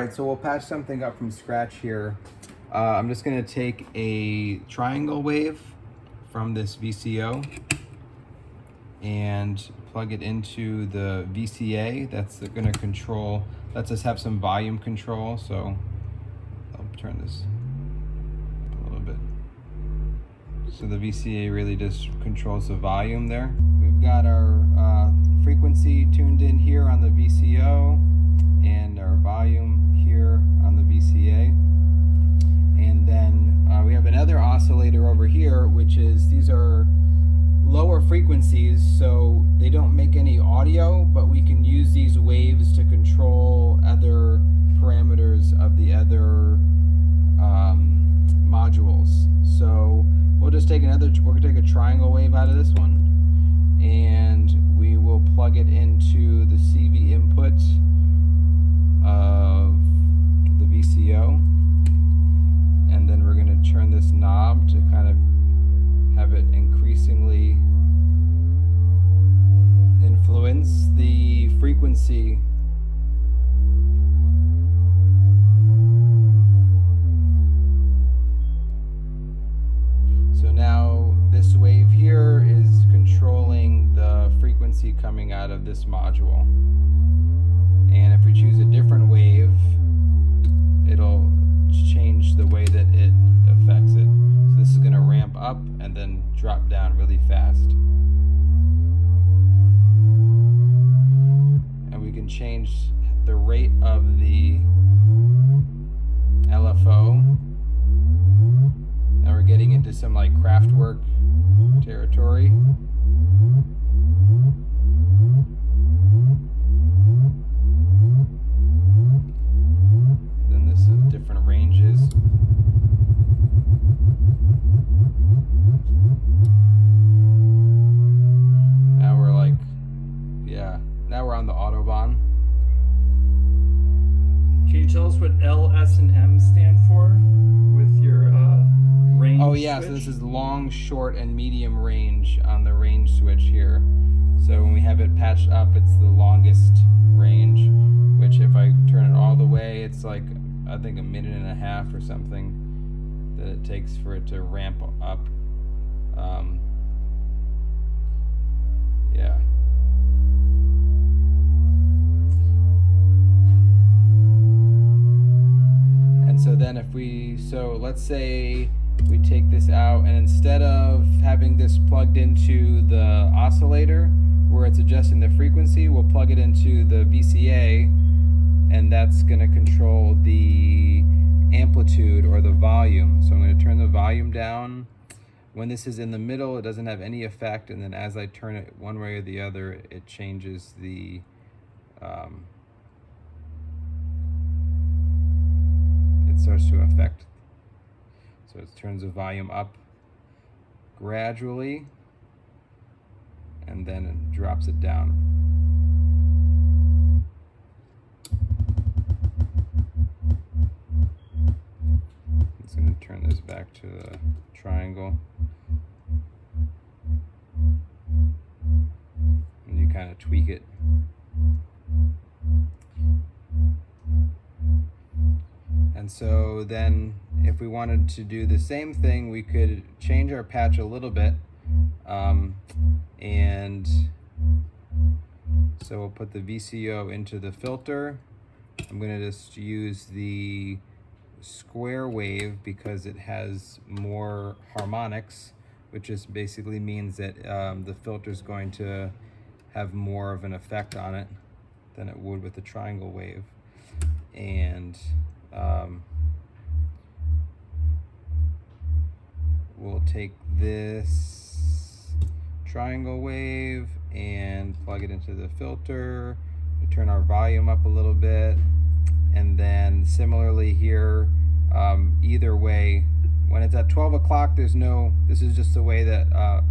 right, so we'll patch something up from scratch here. I'm just gonna take a triangle wave from this VCO and plug it into the VCA. That's gonna control, lets us have some volume control. So I'll turn this up a little bit. So the VCA really just controls the volume there. We've got our frequency tuned in here on the VCO and our volume here on the VCA. And then we have another oscillator over here, which is, these are lower frequencies, so they don't make any audio, but we can use these waves to control other parameters of the other modules. So we'll just take we're gonna take a triangle wave out of this one, and we will plug it into the CV input of the VCO, and then we're gonna turn this knob to kind of have it increasingly influence the frequency. So now this wave here is controlling the frequency coming out of this module. And if we choose a different wave, it'll change the way that it affects it. So this is going to ramp up and then drop down really fast. And we can change the rate of the LFO. Now we're getting into some like Kraftwerk territory. Then this is different ranges. Now we're like, yeah, now we're on the Autobahn. Can you tell us what L, S, and M stand for with your range? Oh yeah, switch? so this is long, short, and medium range on the range switch here. So when we have it patched up, it's the longest range, which if I turn it all the way, it's like, I think 1.5 minutes or something that it takes for it to ramp up. Yeah. And so then if we, so let's say we take this out, and instead of having this plugged into the oscillator where it's adjusting the frequency, we'll plug it into the VCA, and that's going to control the amplitude or the volume. So I'm going to turn the volume down. When this is in the middle, it doesn't have any effect, and then as I turn it one way or the other, it changes the it starts to affect. So it turns the volume up gradually, and then it drops it down. It's going to turn this back to the triangle. And you kind of tweak it. And so then if we wanted to do the same thing, we could change our patch a little bit. And so we'll put the VCO into the filter. I'm going to just use the square wave because it has more harmonics, which just basically means that the filter is going to have more of an effect on it than it would with the triangle wave. And we'll take this triangle wave and plug it into the filter. We turn our volume up a little bit, and then similarly here, either way, when it's at 12 o'clock, there's no, this is just the way that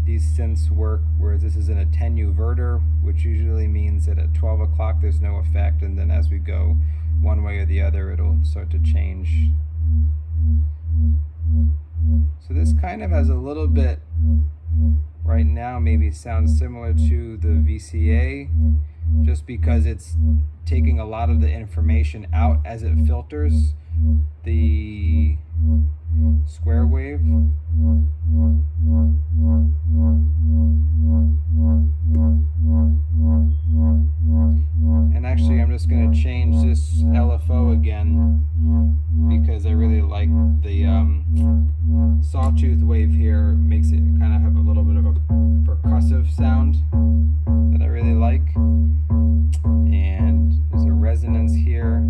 these synths work, whereas this is an attenuverter, which usually means that at 12 o'clock there's no effect, and then as we go one way or the other, it'll start to change. So this kind of has a little bit, right now maybe sounds similar to the VCA, just because it's taking a lot of the information out as it filters the square wave. And actually I'm just going to change this LFO again because I really like the sawtooth wave here. Makes it kind of have a little bit of a percussive sound that I really like. And there's a resonance here.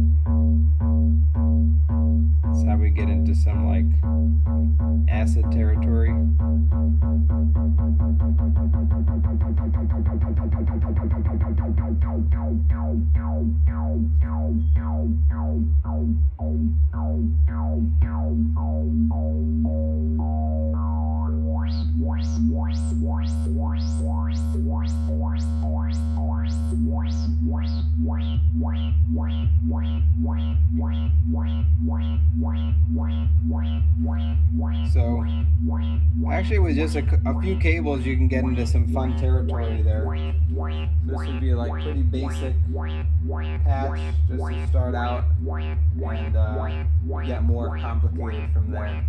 That's how we get into some like acid territory. So actually with just a few cables you can get into some fun territory there. This would be like pretty basic patch just to start out and get more complicated from there.